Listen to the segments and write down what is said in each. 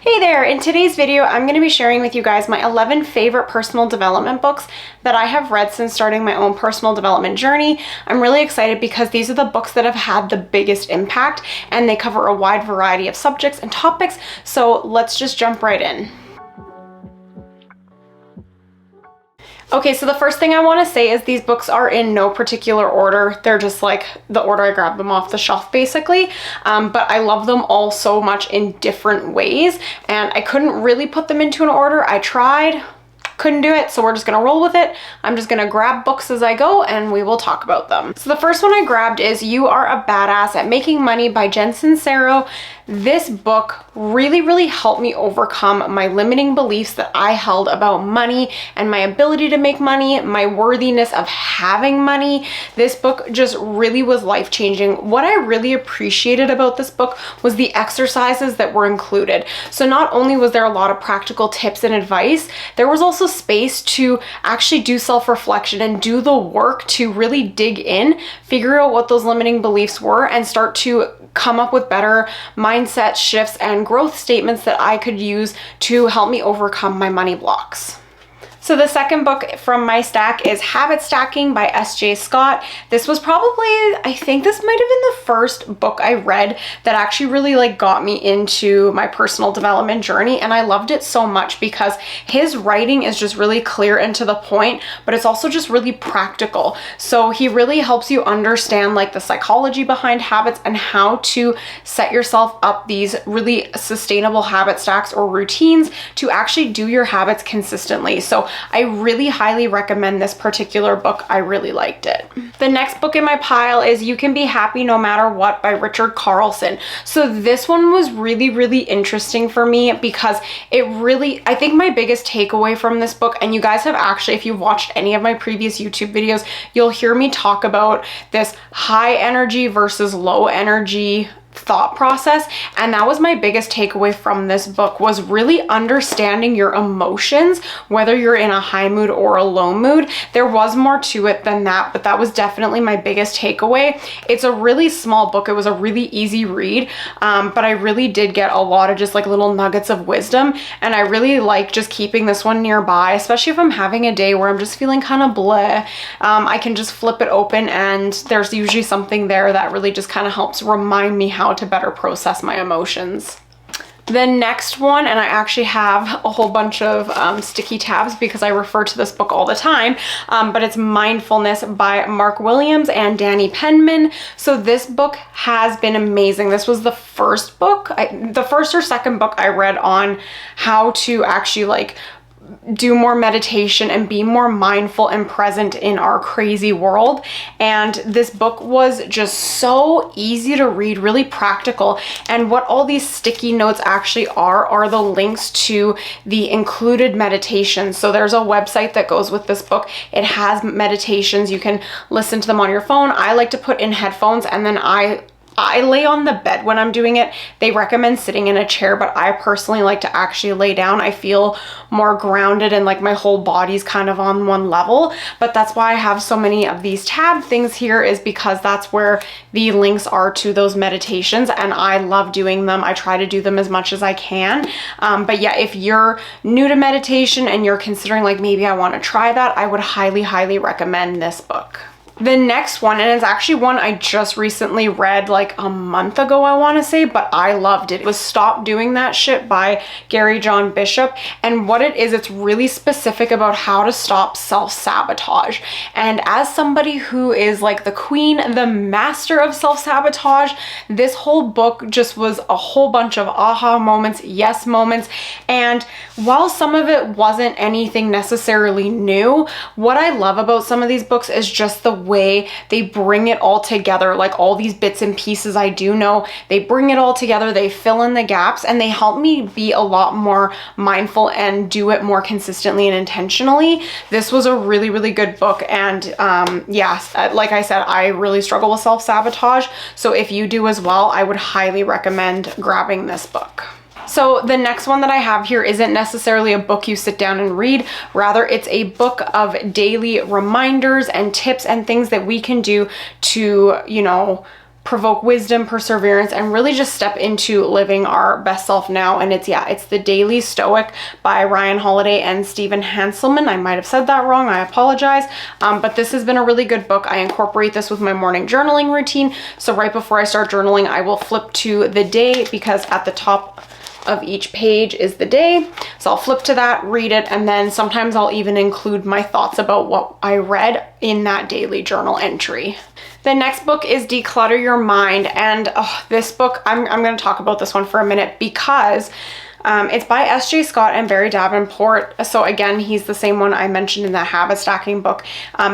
Hey there! In today's video, I'm going to be sharing with you guys my 11 favorite personal development books that I have read since starting my own personal development journey. I'm really excited because these are the books that have had the biggest impact and they cover a wide variety of subjects and topics, so let's just jump right in. Okay, so the first thing I want to say is these books are in no particular order. They're just like the order I grabbed them off the shelf, basically. But I love them all so much in different ways, and I couldn't really put them into an order. I tried, couldn't do it, so we're just gonna roll with it. I'm just gonna grab books as I go and we will talk about them. So the first one I grabbed is You Are a Badass at Making Money by Jen Sincero. This book really helped me overcome my limiting beliefs that I held about money and my ability to make money, my worthiness of having money. This book just really was life-changing. What I really appreciated about this book was the exercises that were included. So not only was there a lot of practical tips and advice, there was also space to actually do self-reflection and do the work to really dig in, figure out what those limiting beliefs were, and start to come up with better mindset shifts and growth statements that I could use to help me overcome my money blocks. So the second book from my stack is Habit Stacking by S.J. Scott. This was probably, I think this might have been the first book I read that actually really got me into my personal development journey, and I loved it so much because his writing is just really clear and to the point, but it's also just really practical. So he really helps you understand the psychology behind habits and how to set yourself up these really sustainable habit stacks or routines to actually do your habits consistently. So I really highly recommend this particular book. I really liked it. The next book in my pile is You Can Be Happy No Matter What by Richard Carlson. So this one was really interesting for me because I think my biggest takeaway from this book, and you guys have actually, if you've watched any of my previous YouTube videos, you'll hear me talk about this high energy versus low energy thought process, and that was my biggest takeaway from this book, was really understanding your emotions, whether you're in a high mood or a low mood. There was more to it than that, but that was definitely my biggest takeaway. It's a really small book. It was a really easy read, but I really did get a lot of just little nuggets of wisdom, and I really like just keeping this one nearby, especially if I'm having a day where I'm just feeling kind of bleh. I can just flip it open and there's usually something there that really just kind of helps remind me how to better process my emotions. The next one, and I actually have a whole bunch of sticky tabs because I refer to this book all the time, but it's Mindfulness by Mark Williams and Danny Penman. So this book has been amazing. This was the first book, the first or second book I read on how to actually do more meditation and be more mindful and present in our crazy world. And this book was just so easy to read, really practical. And what all these sticky notes actually are the links to the included meditations. So there's a website that goes with this book. It has meditations. You can listen to them on your phone. I like to put in headphones, and then I lay on the bed when I'm doing it. They recommend sitting in a chair, but I personally like to actually lay down. I feel more grounded and my whole body's kind of on one level. But that's why I have so many of these tab things here, is because that's where the links are to those meditations, and I love doing them. I try to do them as much as I can. But yeah, if you're new to meditation and you're considering maybe I want to try that, I would highly recommend this book. The next one, and it's actually one I just recently read a month ago, I want to say, but I loved it. It was Stop Doing That Shit by Gary John Bishop. And what it is, it's really specific about how to stop self-sabotage. And as somebody who is the queen, the master of self-sabotage, this whole book just was a whole bunch of aha moments, yes moments. And while some of it wasn't anything necessarily new, what I love about some of these books is just the way they bring it all together. All these bits and pieces I do know, they bring it all together, they fill in the gaps, and they help me be a lot more mindful and do it more consistently and intentionally. This was a really good book, and yes, like I said, I really struggle with self-sabotage, so if you do as well, I would highly recommend grabbing this book. So the next one that I have here isn't necessarily a book you sit down and read. Rather, it's a book of daily reminders and tips and things that we can do to, provoke wisdom, perseverance, and really just step into living our best self now. And it's the Daily Stoic by Ryan Holiday and Stephen Hanselman. I might have said that wrong, I apologize. But this has been a really good book. I incorporate this with my morning journaling routine. So right before I start journaling, I will flip to the day, because at the top of each page is the day. So I'll flip to that, read it, and then sometimes I'll even include my thoughts about what I read in that daily journal entry. The next book is Declutter Your Mind, and this book, I'm going to talk about this one for a minute because it's by S.J. Scott and Barry Davenport. So again, he's the same one I mentioned in the habit stacking book.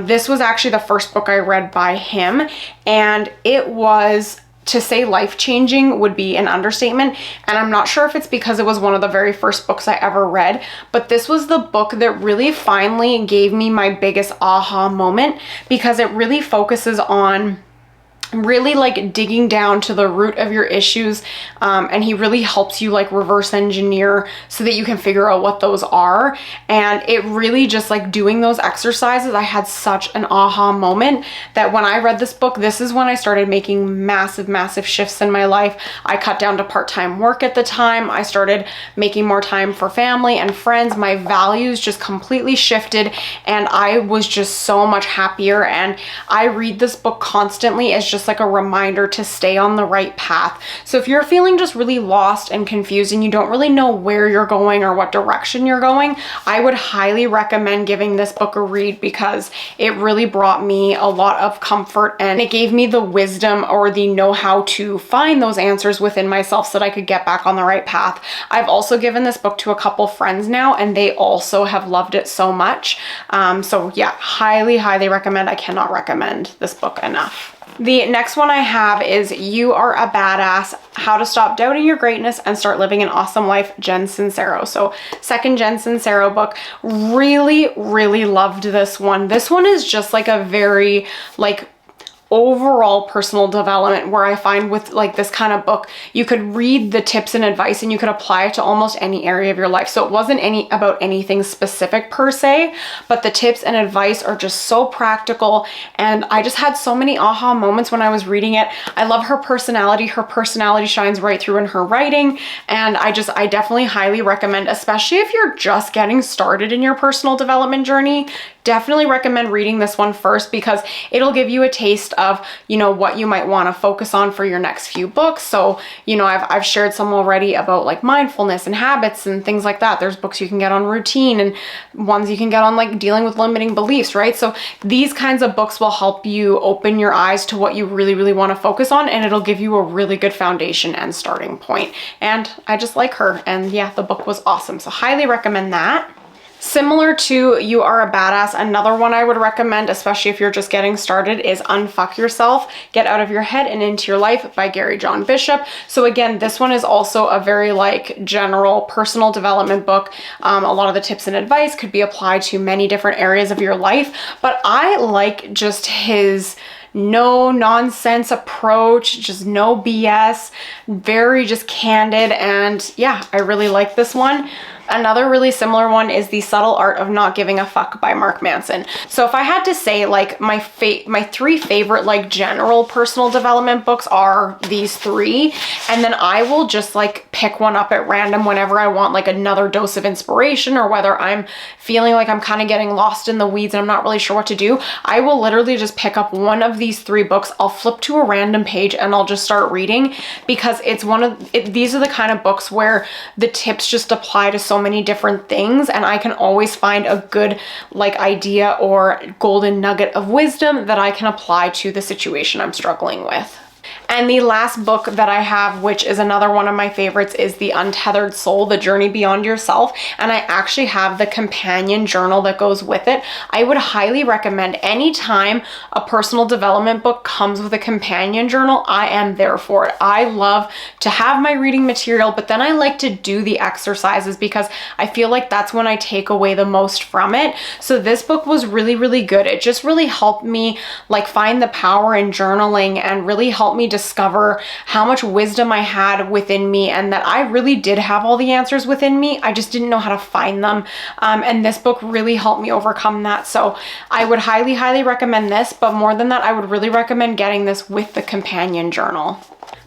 This was actually the first book I read by him, and it was, to say life-changing would be an understatement, and I'm not sure if it's because it was one of the very first books I ever read, but this was the book that really finally gave me my biggest aha moment, because it really focuses on really like digging down to the root of your issues, and he really helps you like reverse engineer so that you can figure out what those are. And it really just like doing those exercises, I had such an aha moment that when I read this book, this is when I started making massive shifts in my life. I cut down to part-time work at the time. I started making more time for family and friends. My values just completely shifted, and I was just so much happier. And I read this book constantly as just like a reminder to stay on the right path. So if you're feeling just really lost and confused and you don't really know where you're going or what direction you're going, I would highly recommend giving this book a read, because it really brought me a lot of comfort, and it gave me the wisdom or the know-how to find those answers within myself so that I could get back on the right path. I've also given this book to a couple friends now, and they also have loved it so much. So yeah, highly recommend. I cannot recommend this book enough. The next one I have is You Are a Badass, How to Stop Doubting Your Greatness and Start Living an Awesome Life, Jen Sincero. So second Jen Sincero book. Really loved this one. This one is just like a very like overall personal development, where I find with like this kind of book, you could read the tips and advice and you could apply it to almost any area of your life. So it wasn't about anything specific per se, but the tips and advice are just so practical. And I just had so many aha moments when I was reading it. I love her personality. Her personality shines right through in her writing. And I definitely highly recommend, especially if you're just getting started in your personal development journey, definitely recommend reading this one first, because it'll give you a taste of, you know, what you might want to focus on for your next few books. So, you know, I've shared some already about like mindfulness and habits and things like that. There's books you can get on routine and ones you can get on like dealing with limiting beliefs, right? So these kinds of books will help you open your eyes to what you really want to focus on, and it'll give you a really good foundation and starting point. And I just like her, and yeah, the book was awesome. So highly recommend that. Similar to You Are a Badass, another one I would recommend, especially if you're just getting started, is Unfuck Yourself, Get Out of Your Head and Into Your Life by Gary John Bishop. So again, this one is also a very like general personal development book. A lot of the tips and advice could be applied to many different areas of your life, but I like just his no nonsense approach, just no BS, very just candid. And yeah, I really like this one. Another really similar one is The Subtle Art of Not Giving a Fuck by Mark Manson. So if I had to say like my three favorite like general personal development books are these three, and then I will just like pick one up at random whenever I want like another dose of inspiration, or whether I'm feeling like I'm kind of getting lost in the weeds and I'm not really sure what to do. I will literally just pick up one of these three books. I'll flip to a random page and I'll just start reading, because it's these are the kind of books where the tips just apply to so many different things, and I can always find a good like idea or golden nugget of wisdom that I can apply to the situation I'm struggling with. And the last book that I have, which is another one of my favorites, is The Untethered Soul, The Journey Beyond Yourself. And I actually have the companion journal that goes with it. I would highly recommend anytime a personal development book comes with a companion journal, I am there for it. I love to have my reading material, but then I like to do the exercises, because I feel like that's when I take away the most from it. So this book was really good. It just really helped me like find the power in journaling, and really helped helped me discover how much wisdom I had within me and that I really did have all the answers within me. I just didn't know how to find them. And this book really helped me overcome that. So I would highly, highly recommend this, but more than that, I would really recommend getting this with the companion journal.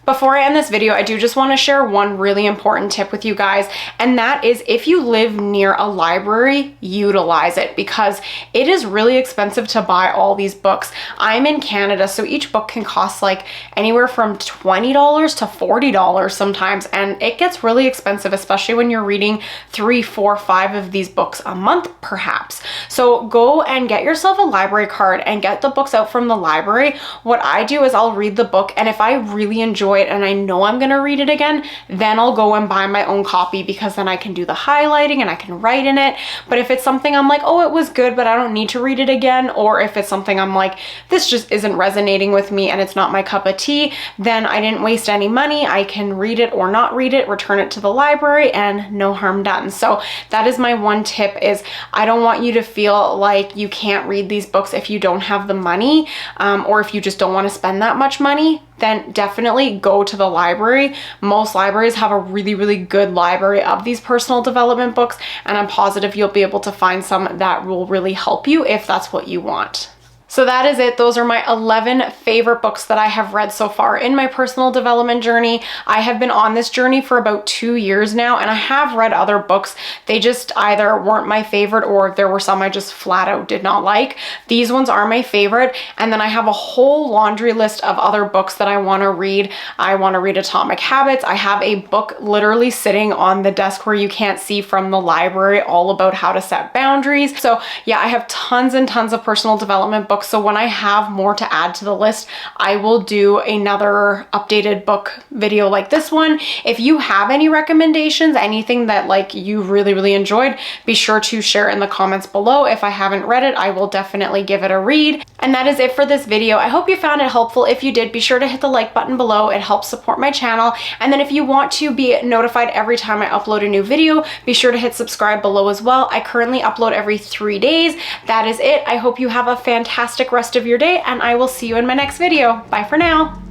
Before I end this video, I do just want to share one really important tip with you guys, and that is if you live near a library, utilize it, because it is really expensive to buy all these books. I'm in Canada, so each book can cost like anywhere from $20 to $40 sometimes, and it gets really expensive, especially when you're reading 3, 4, 5 of these books a month perhaps. So go and get yourself a library card and get the books out from the library. What I do is I'll read the book, and if I really enjoy it and I know I'm gonna read it again, then I'll go and buy my own copy, because then I can do the highlighting and I can write in it. But if it's something I'm like, oh, it was good, but I don't need to read it again, or if it's something I'm like, this just isn't resonating with me and it's not my cup of tea, then I didn't waste any money. I can read it or not read it, return it to the library, and no harm done. So that is my one tip, is I don't want you to feel like you can't read these books if you don't have the money, or if you just don't want to spend that much money. Then definitely go to the library. Most libraries have a really, really good library of these personal development books, and I'm positive you'll be able to find some that will really help you if that's what you want. So that is it. Those are my 11 favorite books that I have read so far in my personal development journey. I have been on this journey for about 2 years now, and I have read other books. They just either weren't my favorite, or there were some I just flat out did not like. These ones are my favorite, and then I have a whole laundry list of other books that I want to read. I want to read Atomic Habits. I have a book literally sitting on the desk where you can't see from the library, all about how to set boundaries. So yeah, I have tons and tons of personal development books. So when I have more to add to the list, I will do another updated book video like this one. If you have any recommendations, anything that like you really, really enjoyed, be sure to share in the comments below. If I haven't read it, I will definitely give it a read. And that is it for this video. I hope you found it helpful. If you did, be sure to hit the like button below. It helps support my channel. And then if you want to be notified every time I upload a new video, be sure to hit subscribe below as well. I currently upload every 3 days. That is it. I hope you have a fantastic rest of your day, and I will see you in my next video. Bye for now.